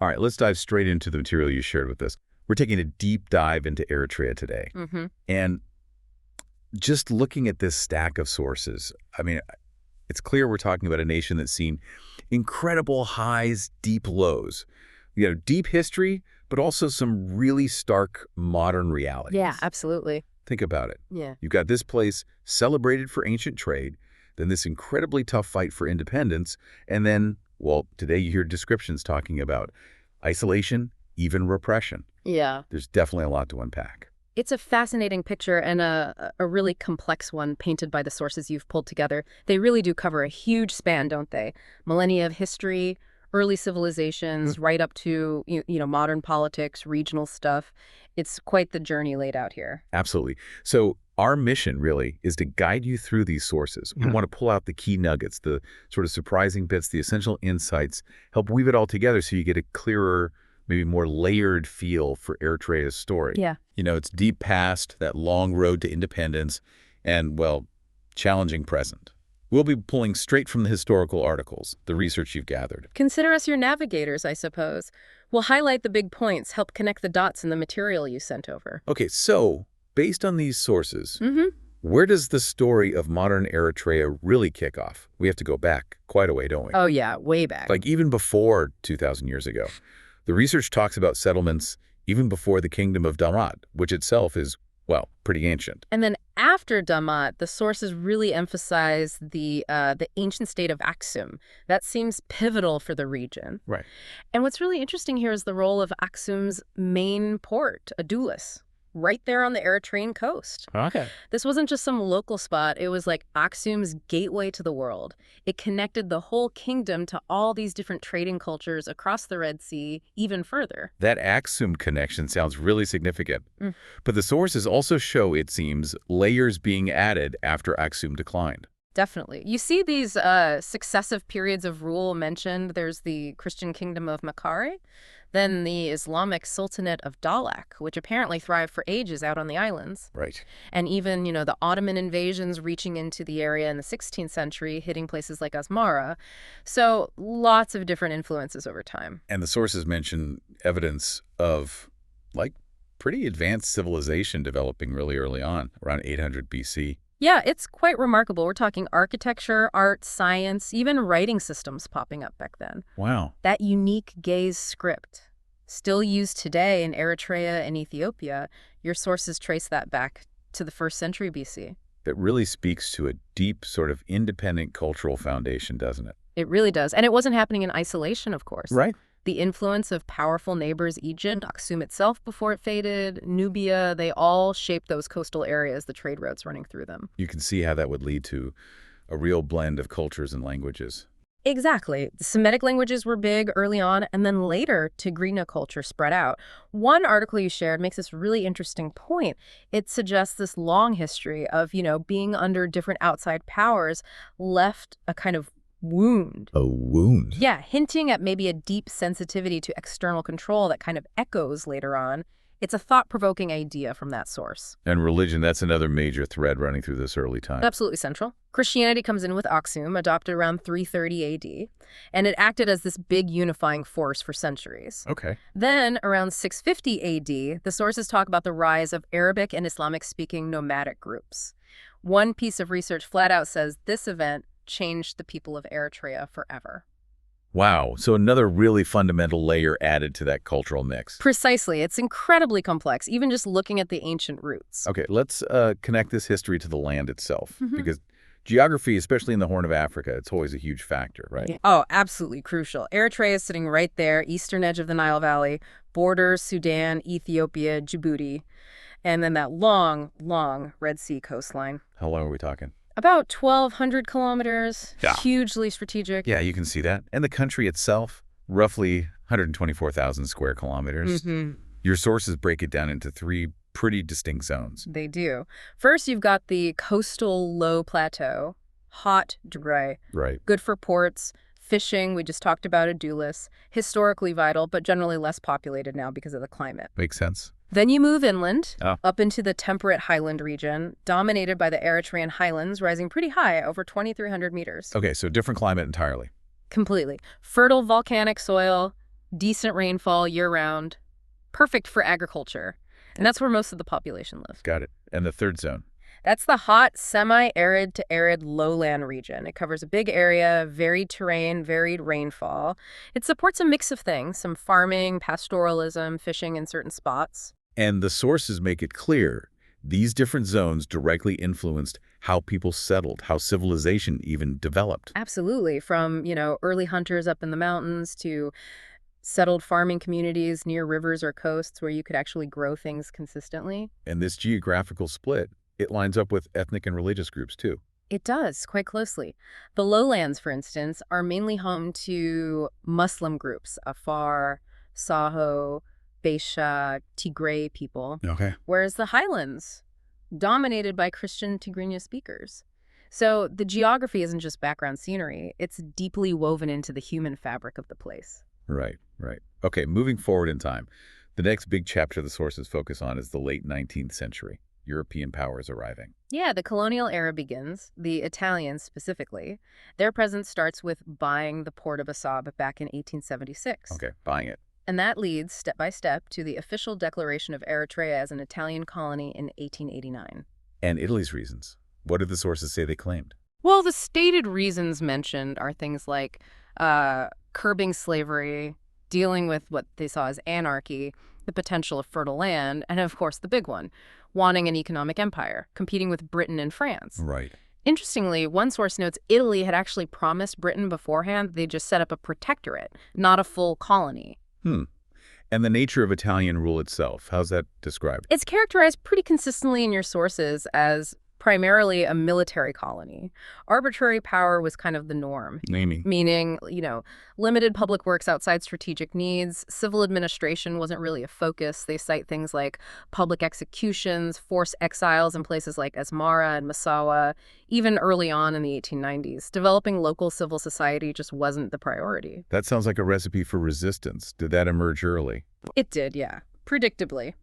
All right, let's dive straight into the material you shared with us. We're taking a deep dive into Eritrea today. And just looking at this stack of sources, I mean, it's clear we're talking about a nation that's seen incredible highs, deep lows. You know, deep history, but also some really stark modern realities. Yeah, absolutely. Think about it. Yeah. You've got this place celebrated for ancient trade, then this incredibly tough fight for independence, and then, well, today you hear descriptions talking about isolation, even repression. Yeah. There's definitely a lot to unpack. It's a fascinating picture and a really complex one painted by the sources you've pulled together. They really do cover a huge span, don't they? Millennia of history, early civilizations, right up to modern politics, regional stuff. It's quite the journey laid out here. Absolutely. So our mission really is to guide you through these sources. We want to pull out the key nuggets, the sort of surprising bits, the essential insights, help weave it all together so you get a clearer, maybe more layered feel for Eritrea's story. Yeah. You know, it's deep past, that long road to independence, and, well, challenging present. We'll be pulling straight from the historical articles, the research you've gathered. Consider us your navigators, I suppose. We'll highlight the big points, help connect the dots in the material you sent over. Okay, so based on these sources, where does the story of modern Eritrea really kick off? We have to go back quite a way, don't we? Oh, yeah, way back. Like even before 2,000 years ago. The research talks about settlements even before the kingdom of Damat, which itself is, well, pretty ancient. And then after Damat, the sources really emphasize the ancient state of Aksum. That seems pivotal for the region. Right. And what's really interesting here is the role of Aksum's main port, Adulis, right there on the Eritrean coast. Okay. This wasn't just some local spot. It was like Aksum's gateway to the world. It connected the whole kingdom to all these different trading cultures across the Red Sea even further. That Aksum connection sounds really significant. But the sources also show, it seems, layers being added after Aksum declined. Definitely. You see these successive periods of rule mentioned. There's the Christian kingdom of Makare, then the Islamic Sultanate of Dalak, which apparently thrived for ages out on the islands. Right. And even, the Ottoman invasions reaching into the area in the 16th century, hitting places like Asmara. So lots of different influences over time. And the sources mention evidence of, like, pretty advanced civilization developing really early on, around 800 BC. Yeah, it's quite remarkable. We're talking architecture, art, science, even writing systems popping up back then. Wow. That unique gaze script, still used today in Eritrea and Ethiopia, your sources trace that back to the 1st century BC. That really speaks to a deep sort of independent cultural foundation, doesn't it? It really does. And it wasn't happening in isolation, of course. Right. The influence of powerful neighbors, Egypt, Aksum itself before it faded, Nubia, they all shaped those coastal areas, the trade routes running through them. You can see how that would lead to a real blend of cultures and languages. Exactly. The Semitic languages were big early on, and then later Tigrinya culture spread out. One article you shared makes this really interesting point. It suggests this long history of, being under different outside powers left a kind of wound. A wound? Yeah, hinting at maybe a deep sensitivity to external control that kind of echoes later on. It's a thought-provoking idea from that source. And religion, that's another major thread running through this early time. Absolutely central. Christianity comes in with Aksum, adopted around 330 AD, and it acted as this big unifying force for centuries. Okay. Then, around 650 AD, the sources talk about the rise of Arabic and Islamic-speaking nomadic groups. One piece of research flat out says this event changed the people of Eritrea forever. Wow. So another really fundamental layer added to that cultural mix. Precisely. It's incredibly complex, even just looking at the ancient roots. Okay, let's connect this history to the land itself, because geography, especially in the Horn of Africa, it's always a huge factor, right? Oh, absolutely crucial. Eritrea is sitting right there, eastern edge of the Nile Valley, borders Sudan, Ethiopia, Djibouti, and then that long, long Red Sea coastline. How long are we talking? About 1,200 kilometers, Yeah. Hugely strategic. Yeah, you can see that. And the country itself, roughly 124,000 square kilometers. Your sources break it down into 3 pretty distinct zones. They do. First, you've got the coastal low plateau, hot, dry, Right. good for ports, fishing, we just talked about Adulis, historically vital, but generally less populated now because of the climate. Makes sense. Then you move inland, Oh. up into the temperate highland region, dominated by the Eritrean highlands, rising pretty high, over 2,300 meters. Okay, so different climate entirely. Completely. Fertile volcanic soil, decent rainfall year-round, perfect for agriculture. And that's where most of the population lives. Got it. And the third zone? That's the hot, semi-arid to arid lowland region. It covers a big area, varied terrain, varied rainfall. It supports a mix of things, some farming, pastoralism, fishing in certain spots. And the sources make it clear these different zones directly influenced how people settled, how civilization even developed. Absolutely. From, early hunters up in the mountains to settled farming communities near rivers or coasts where you could actually grow things consistently. And this geographical split, it lines up with ethnic and religious groups too. It does, quite closely. The lowlands, for instance, are mainly home to Muslim groups, Afar, Saho, Beisha, Tigray people, Okay. whereas the highlands, dominated by Christian Tigrinya speakers. So the geography isn't just background scenery, it's deeply woven into the human fabric of the place. Right, right. Okay, moving forward in time, the next big chapter the sources focus on is the late 19th century. European powers arriving. Yeah, the colonial era begins, the Italians specifically. Their presence starts with buying the port of Assab back in 1876. Okay, buying it. And that leads, step by step, to the official declaration of Eritrea as an Italian colony in 1889. And Italy's reasons. What did the sources say they claimed? Well, the stated reasons mentioned are things like curbing slavery, dealing with what they saw as anarchy, the potential of fertile land, and of course the big one, wanting an economic empire, competing with Britain and France. Right. Interestingly, one source notes Italy had actually promised Britain beforehand they'd just set up a protectorate, not a full colony. And the nature of Italian rule itself, how's that described? It's characterized pretty consistently in your sources as primarily a military colony. Arbitrary power was kind of the norm. Naming. Meaning, limited public works outside strategic needs. Civil administration wasn't really a focus. They cite things like public executions, forced exiles in places like Asmara and Massawa, even early on in the 1890s. Developing local civil society just wasn't the priority. That sounds like a recipe for resistance. Did that emerge early? It did, yeah. Predictably.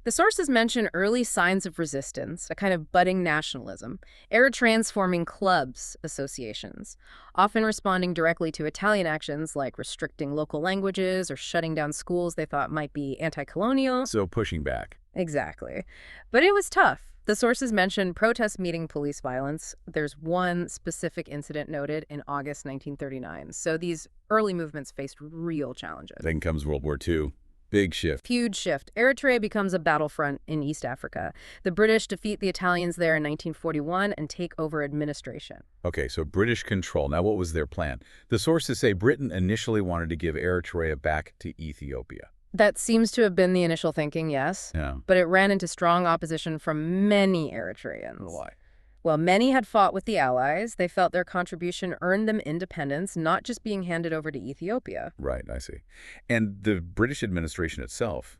The sources mention early signs of resistance, a kind of budding nationalism, Eritreans forming clubs, associations, often responding directly to Italian actions like restricting local languages or shutting down schools they thought might be anti-colonial. So pushing back. Exactly. But it was tough. The sources mention protests meeting police violence. There's one specific incident noted in August 1939. So these early movements faced real challenges. Then comes World War II. Big shift. Huge shift. Eritrea becomes a battlefront in East Africa. The British defeat the Italians there in 1941 and take over administration. Okay, so British control. Now, what was their plan? The sources say Britain initially wanted to give Eritrea back to Ethiopia. That seems to have been the initial thinking, yes. Yeah. But it ran into strong opposition from many Eritreans. Why? Well, many had fought with the Allies. They felt their contribution earned them independence, not just being handed over to Ethiopia. Right, I see. And the British administration itself,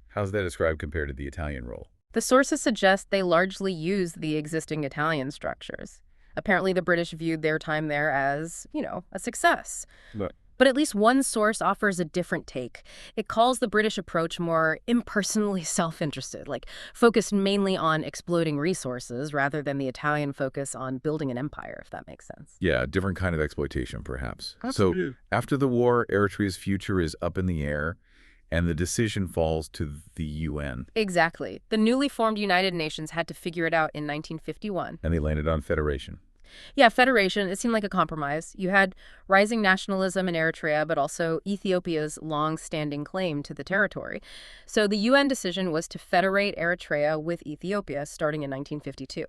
how's that described compared to the Italian role? The sources suggest they largely used the existing Italian structures. Apparently, the British viewed their time there as, a success. But at least one source offers a different take. It calls the British approach more impersonally self-interested, like focused mainly on exploiting resources rather than the Italian focus on building an empire, if that makes sense. Yeah, a different kind of exploitation, perhaps. Absolutely. So after the war, Eritrea's future is up in the air, and the decision falls to the UN. Exactly. The newly formed United Nations had to figure it out in 1951. And they landed on federation. Yeah, federation, it seemed like a compromise. You had rising nationalism in Eritrea, but also Ethiopia's long-standing claim to the territory. So the UN decision was to federate Eritrea with Ethiopia starting in 1952.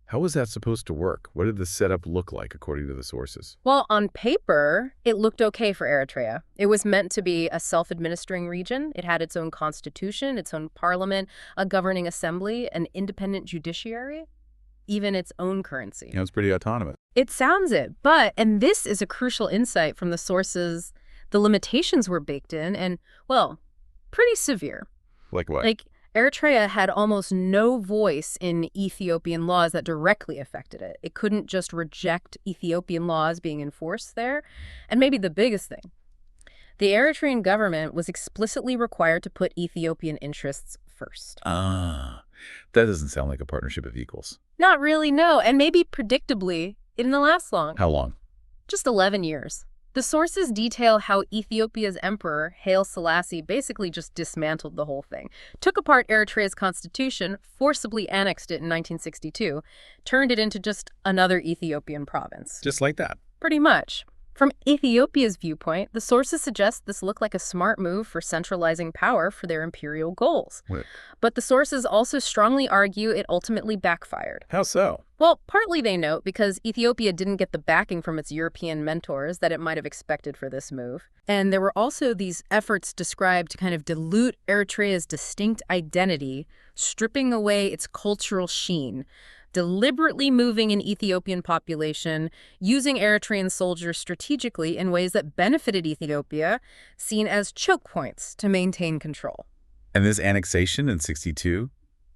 How was that supposed to work? What did the setup look like, according to the sources? Well, on paper, it looked okay for Eritrea. It was meant to be a self-administering region. It had its own constitution, its own parliament, a governing assembly, an independent judiciary, even its own currency. Yeah, it's pretty autonomous. It sounds it, but, and this is a crucial insight from the sources, the limitations were baked in and, well, pretty severe. Like what? Like, Eritrea had almost no voice in Ethiopian laws that directly affected it. It couldn't just reject Ethiopian laws being enforced there. And maybe the biggest thing, the Eritrean government was explicitly required to put Ethiopian interests first. That doesn't sound like a partnership of equals. Not really, no. And maybe predictably, it didn't last long. How long? Just 11 years. The sources detail how Ethiopia's emperor, Haile Selassie, basically just dismantled the whole thing, took apart Eritrea's constitution, forcibly annexed it in 1962, turned it into just another Ethiopian province. Just like that. Pretty much. From Ethiopia's viewpoint, the sources suggest this looked like a smart move for centralizing power for their imperial goals. What? But the sources also strongly argue it ultimately backfired. How so? Well, partly they note because Ethiopia didn't get the backing from its European mentors that it might have expected for this move. And there were also these efforts described to kind of dilute Eritrea's distinct identity, stripping away its cultural sheen, deliberately moving an Ethiopian population, using Eritrean soldiers strategically in ways that benefited Ethiopia, seen as choke points to maintain control. And this annexation in 62,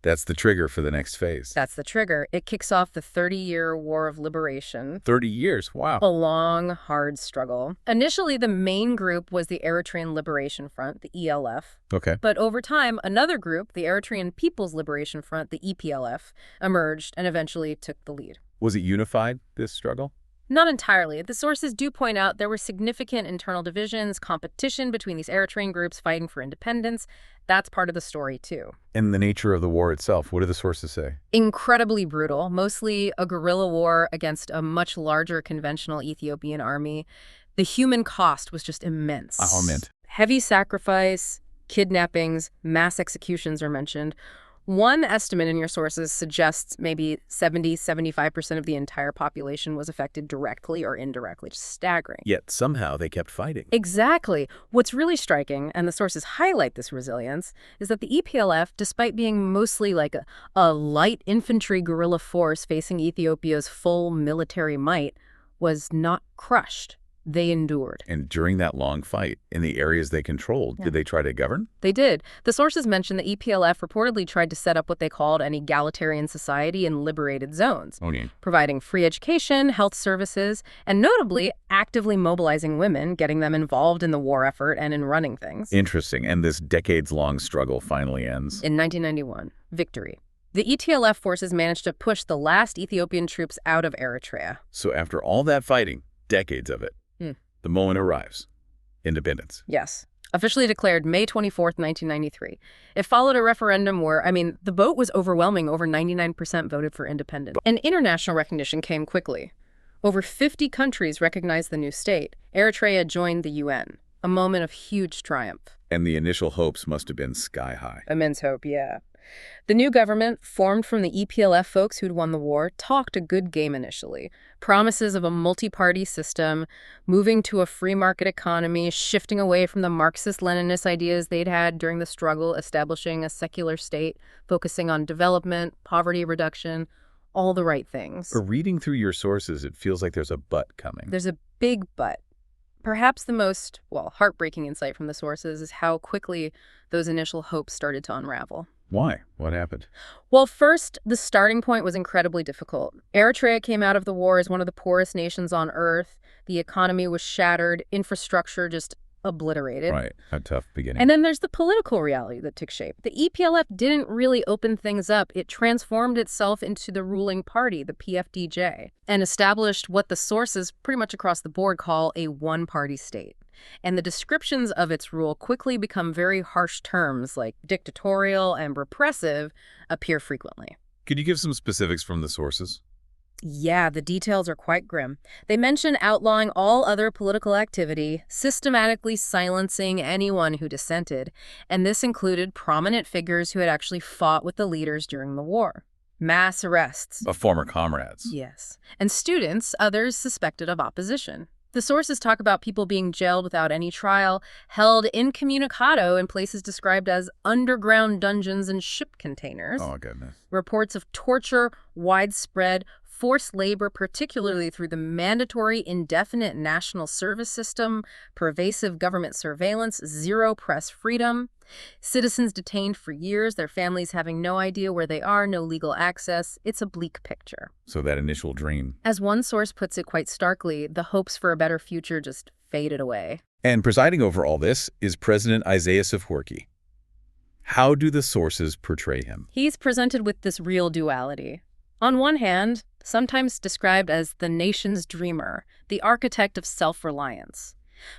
that's the trigger for the next phase. That's the trigger. It kicks off the 30-year War of Liberation. 30 years, wow. A long, hard struggle. Initially, the main group was the Eritrean Liberation Front, the ELF. Okay. But over time, another group, the Eritrean People's Liberation Front, the EPLF, emerged and eventually took the lead. Was it unified, this struggle? Not entirely. The sources do point out there were significant internal divisions, competition between these Eritrean groups fighting for independence. That's part of the story, too. And the nature of the war itself, what do the sources say? Incredibly brutal, mostly a guerrilla war against a much larger conventional Ethiopian army. The human cost was just immense. Heavy sacrifice, kidnappings, mass executions are mentioned. One estimate in your sources suggests maybe 70–75% of the entire population was affected directly or indirectly. Just staggering. Yet somehow they kept fighting. Exactly. What's really striking, and the sources highlight this resilience, is that the EPLF, despite being mostly like a light infantry guerrilla force facing Ethiopia's full military might, was not crushed. They endured. And during that long fight, in the areas they controlled, did they try to govern? They did. The sources mention the EPLF reportedly tried to set up what they called an egalitarian society in liberated zones, providing free education, health services, and notably actively mobilizing women, getting them involved in the war effort and in running things. Interesting. And this decades-long struggle finally ends? In 1991, victory. The ETLF forces managed to push the last Ethiopian troops out of Eritrea. So after all that fighting, decades of it, the moment arrives. Independence. Yes. Officially declared May 24th, 1993. It followed a referendum where, the vote was overwhelming. Over 99% voted for independence. And international recognition came quickly. Over 50 countries recognized the new state. Eritrea joined the UN. A moment of huge triumph. And the initial hopes must have been sky high. Immense hope, yeah. The new government, formed from the EPLF folks who'd won the war, talked a good game initially. Promises of a multi-party system, moving to a free market economy, shifting away from the Marxist-Leninist ideas they'd had during the struggle, establishing a secular state, focusing on development, poverty reduction, all the right things. But reading through your sources, it feels like there's a but coming. There's a big but. Perhaps the most, heartbreaking insight from the sources is how quickly those initial hopes started to unravel. Why? What happened? Well, first, the starting point was incredibly difficult. Eritrea came out of the war as one of the poorest nations on earth. The economy was shattered, infrastructure just obliterated. Right, a tough beginning. And then there's the political reality that took shape. The EPLF didn't really open things up. It transformed itself into the ruling party, the PFDJ, and established what the sources pretty much across the board call a one-party state. And the descriptions of its rule quickly become very harsh terms like dictatorial and repressive appear frequently. Could you give some specifics from the sources? Yeah, the details are quite grim. They mention outlawing all other political activity, systematically silencing anyone who dissented, and this included prominent figures who had actually fought with the leaders during the war. Mass arrests. Of former comrades. Yes. And students, others suspected of opposition. The sources talk about people being jailed without any trial, held incommunicado in places described as underground dungeons and ship containers. Oh, goodness. Reports of torture, widespread forced labor, particularly through the mandatory indefinite national service system, pervasive government surveillance, zero press freedom, citizens detained for years, their families having no idea where they are, no legal access. It's a bleak picture. So that initial dream. As one source puts it quite starkly, the hopes for a better future just faded away. And presiding over all this is President Isaias Afwerki. How do the sources portray him? He's presented with this real duality. On one hand, sometimes described as the nation's dreamer, the architect of self-reliance.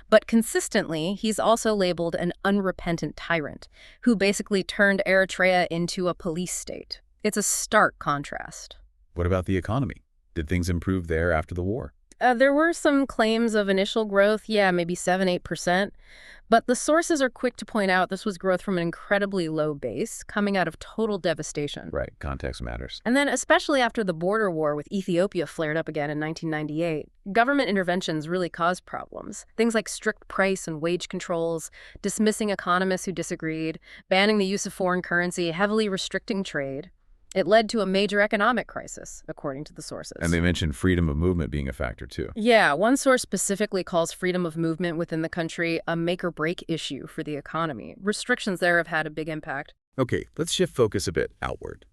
But consistently, he's also labeled an unrepentant tyrant, who basically turned Eritrea into a police state. It's a stark contrast. What about the economy? Did things improve there after the war? There were some claims of initial growth, maybe 7–8%, but the sources are quick to point out this was growth from an incredibly low base, coming out of total devastation. Right, context matters. And then, especially after the border war with Ethiopia flared up again in 1998, government interventions really caused problems. Things like strict price and wage controls, dismissing economists who disagreed, banning the use of foreign currency, heavily restricting trade. It led to a major economic crisis, according to the sources. And they mentioned freedom of movement being a factor, too. Yeah, one source specifically calls freedom of movement within the country a make-or-break issue for the economy. Restrictions there have had a big impact. Okay, let's shift focus a bit outward.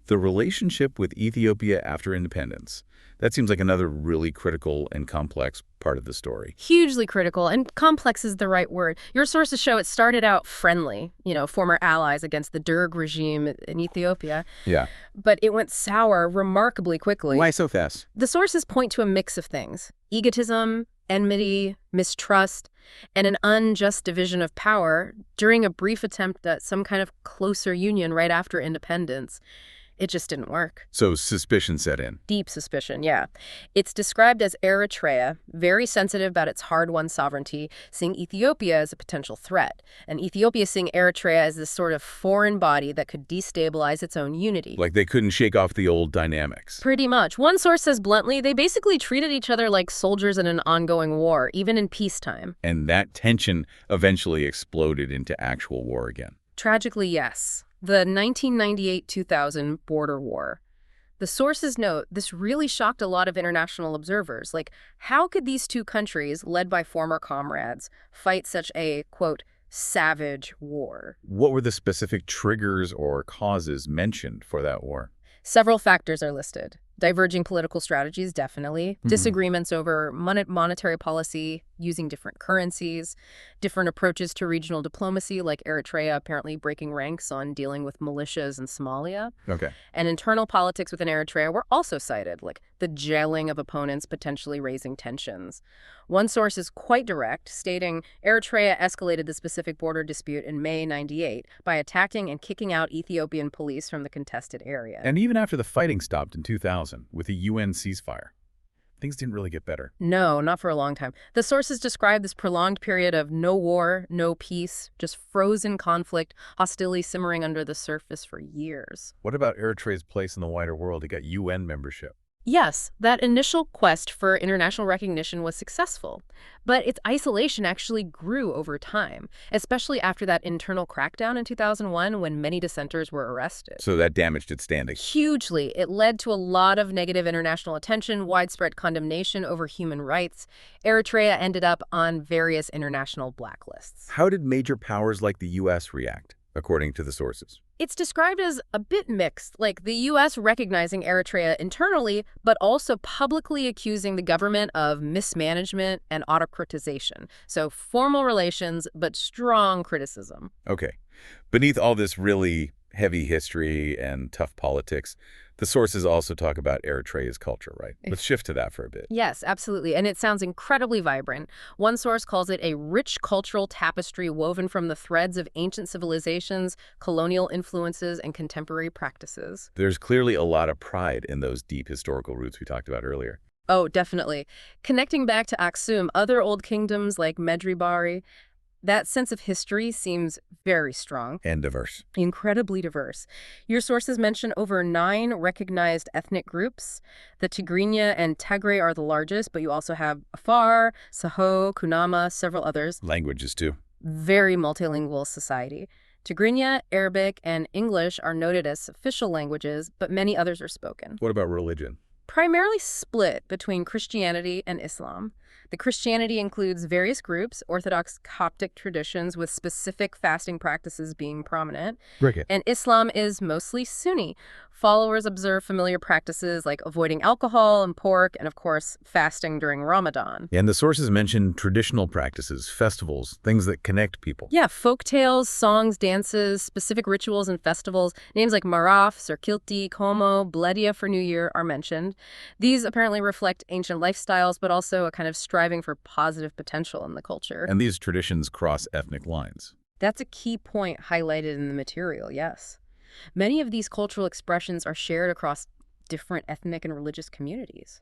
The relationship with Ethiopia after independence. That seems like another really critical and complex part of the story. Hugely critical, and complex is the right word. Your sources show it started out friendly, former allies against the Derg regime in Ethiopia. Yeah. But it went sour remarkably quickly. Why so fast? The sources point to a mix of things: egotism, enmity, mistrust, and an unjust division of power during a brief attempt at some kind of closer union right after independence. It just didn't work. So suspicion set in. Deep suspicion, yeah. It's described as Eritrea, very sensitive about its hard-won sovereignty, seeing Ethiopia as a potential threat, and Ethiopia seeing Eritrea as this sort of foreign body that could destabilize its own unity. Like they couldn't shake off the old dynamics. Pretty much. One source says bluntly, they basically treated each other like soldiers in an ongoing war, even in peacetime. And that tension eventually exploded into actual war again. Tragically, yes. The 1998-2000 border war. The sources note this really shocked a lot of international observers. Like, how could these two countries, led by former comrades, fight such a, quote, savage war? What were the specific triggers or causes mentioned for that war? Several factors are listed. Diverging political strategies, definitely. Disagreements over monetary policy, using different currencies, different approaches to regional diplomacy, like Eritrea apparently breaking ranks on dealing with militias in Somalia. Okay. And internal politics within Eritrea were also cited, like the jailing of opponents potentially raising tensions. One source is quite direct, stating Eritrea escalated the specific border dispute in May '98 by attacking and kicking out Ethiopian police from the contested area. And even after the fighting stopped in 2000 with a UN ceasefire, things didn't really get better. No, not for a long time. The sources describe this prolonged period of no war, no peace, just frozen conflict, hostility simmering under the surface for years. What about Eritrea's place in the wider world? It got UN membership. Yes, that initial quest for international recognition was successful, but its isolation actually grew over time, especially after that internal crackdown in 2001 when many dissenters were arrested. So that damaged its standing. Hugely. It led to a lot of negative international attention, widespread condemnation over human rights. Eritrea ended up on various international blacklists. How did major powers like the US react, according to the sources? It's described as a bit mixed, like the U.S. recognizing Eritrea internally, but also publicly accusing the government of mismanagement and autocratization. So formal relations, but strong criticism. Okay. Beneath all this really heavy history and tough politics, the sources also talk about Eritrea's culture, right? Let's shift to that for a bit. Yes, absolutely. And it sounds incredibly vibrant. One source calls it a rich cultural tapestry woven from the threads of ancient civilizations, colonial influences, and contemporary practices. There's clearly a lot of pride in those deep historical roots we talked about earlier. Oh, definitely. Connecting back to Aksum, other old kingdoms like Medjugorje, that sense of history seems very strong. And diverse. Incredibly diverse. Your sources mention over 9 recognized ethnic groups. The Tigrinya and Tigray are the largest, but you also have Afar, Saho, Kunama, several others. Languages, too. Very multilingual society. Tigrinya, Arabic, and English are noted as official languages, but many others are spoken. What about religion? Primarily split between Christianity and Islam. The Christianity includes various groups, Orthodox Coptic traditions with specific fasting practices being prominent, Cricket. and Islam is mostly Sunni. Followers observe familiar practices like avoiding alcohol and pork, and of course, fasting during Ramadan. And the sources mention traditional practices, festivals, things that connect people. Yeah, folk tales, songs, dances, specific rituals and festivals. Names like Maraf, Sirkilti, Como, Bledia for New Year are mentioned. These apparently reflect ancient lifestyles, but also a kind of striving for positive potential in the culture. And these traditions cross ethnic lines. That's a key point highlighted in the material, yes. Many of these cultural expressions are shared across different ethnic and religious communities.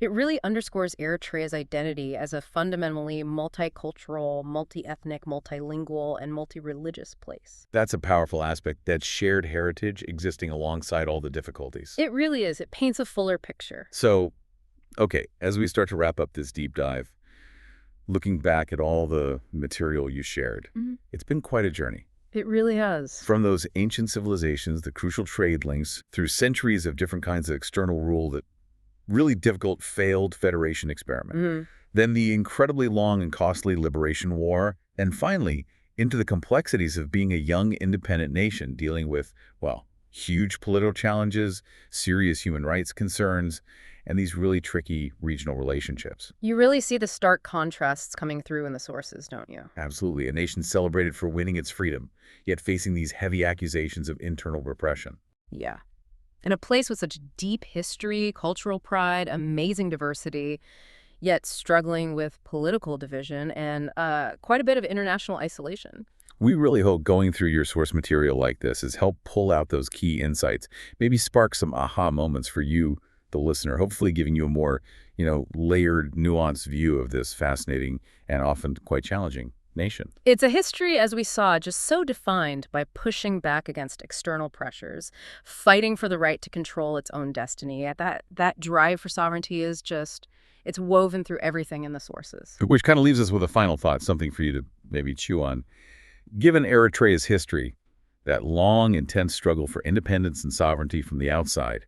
It really underscores Eritrea's identity as a fundamentally multicultural, multi-ethnic, multilingual, and multi-religious place. That's a powerful aspect, that shared heritage existing alongside all the difficulties. It really is. It paints a fuller picture. So, okay, as we start to wrap up this deep dive, looking back at all the material you shared, it's been quite a journey. It really has. From those ancient civilizations, the crucial trade links, through centuries of different kinds of external rule, that really difficult failed federation experiment, then the incredibly long and costly liberation war, and finally, into the complexities of being a young independent nation dealing with, well, huge political challenges, serious human rights concerns, and these really tricky regional relationships. You really see the stark contrasts coming through in the sources, don't you? Absolutely. A nation celebrated for winning its freedom, yet facing these heavy accusations of internal repression. Yeah. In a place with such deep history, cultural pride, amazing diversity, yet struggling with political division and quite a bit of international isolation. We really hope going through your source material like this has helped pull out those key insights, maybe spark some aha moments for you, the listener, hopefully giving you a more, layered, nuanced view of this fascinating and often quite challenging nation. It's a history, as we saw, just so defined by pushing back against external pressures, fighting for the right to control its own destiny. That drive for sovereignty is just, it's woven through everything in the sources. Which kind of leaves us with a final thought, something for you to maybe chew on. Given Eritrea's history, that long, intense struggle for independence and sovereignty from the outside,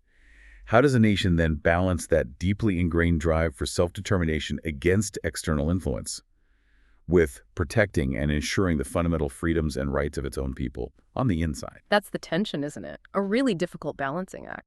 how does a nation then balance that deeply ingrained drive for self-determination against external influence with protecting and ensuring the fundamental freedoms and rights of its own people on the inside? That's the tension, isn't it? A really difficult balancing act.